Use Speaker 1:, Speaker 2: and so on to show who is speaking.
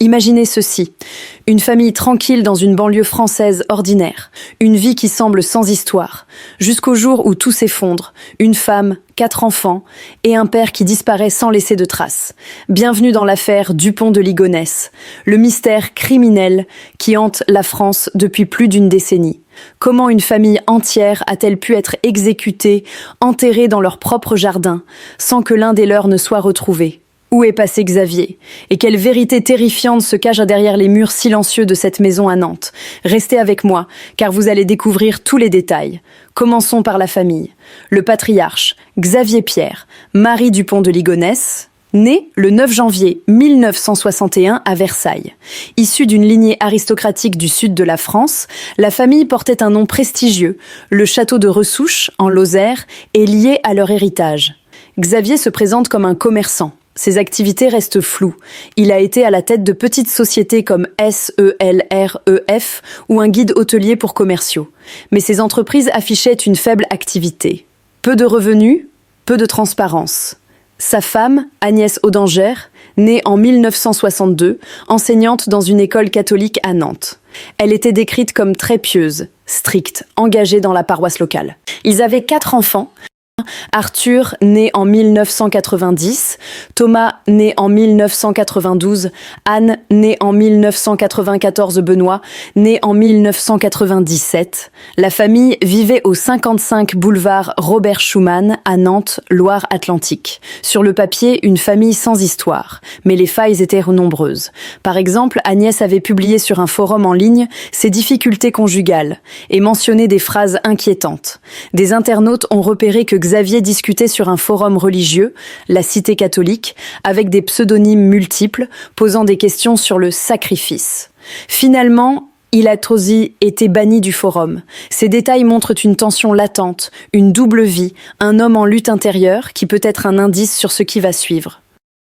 Speaker 1: Imaginez ceci, une famille tranquille dans une banlieue française ordinaire, une vie qui semble sans histoire, jusqu'au jour où tout s'effondre, une femme, 4 enfants et un père qui disparaît sans laisser de traces. Bienvenue dans l'affaire Dupont de Ligonnès, le mystère criminel qui hante la France depuis plus d'une décennie. Comment une famille entière a-t-elle pu être exécutée, enterrée dans leur propre jardin, sans que l'un des leurs ne soit retrouvé ? Où est passé Xavier? Et quelle vérité terrifiante se cache derrière les murs silencieux de cette maison à Nantes? Restez avec moi, car vous allez découvrir tous les détails. Commençons par la famille. Le patriarche, Xavier Pierre, Marie Dupont de Ligonnès, né le 9 janvier 1961 à Versailles. Issue d'une lignée aristocratique du sud de la France, la famille portait un nom prestigieux. Le château de Ressouches, en Lozère, est lié à leur héritage. Xavier se présente comme un commerçant. Ses activités restent floues. Il a été à la tête de petites sociétés comme SELREF ou un guide hôtelier pour commerciaux. Mais ces entreprises affichaient une faible activité. Peu de revenus, peu de transparence. Sa femme, Agnès Audengère, née en 1962, enseignante dans une école catholique à Nantes. Elle était décrite comme très pieuse, stricte, engagée dans la paroisse locale. Ils avaient 4 enfants. Arthur, né en 1990, Thomas, né en 1992, Anne, née en 1994, Benoît, né en 1997. La famille vivait au 55 boulevard Robert Schuman à Nantes, Loire-Atlantique. Sur le papier, une famille sans histoire, mais les failles étaient nombreuses. Par exemple, Agnès avait publié sur un forum en ligne ses difficultés conjugales et mentionné des phrases inquiétantes. Des internautes ont repéré que Xavier discutait sur un forum religieux, la Cité catholique, avec des pseudonymes multiples, posant des questions sur le sacrifice. Finalement, il a aussi été banni du forum. Ces détails montrent une tension latente, une double vie, un homme en lutte intérieure qui peut être un indice sur ce qui va suivre.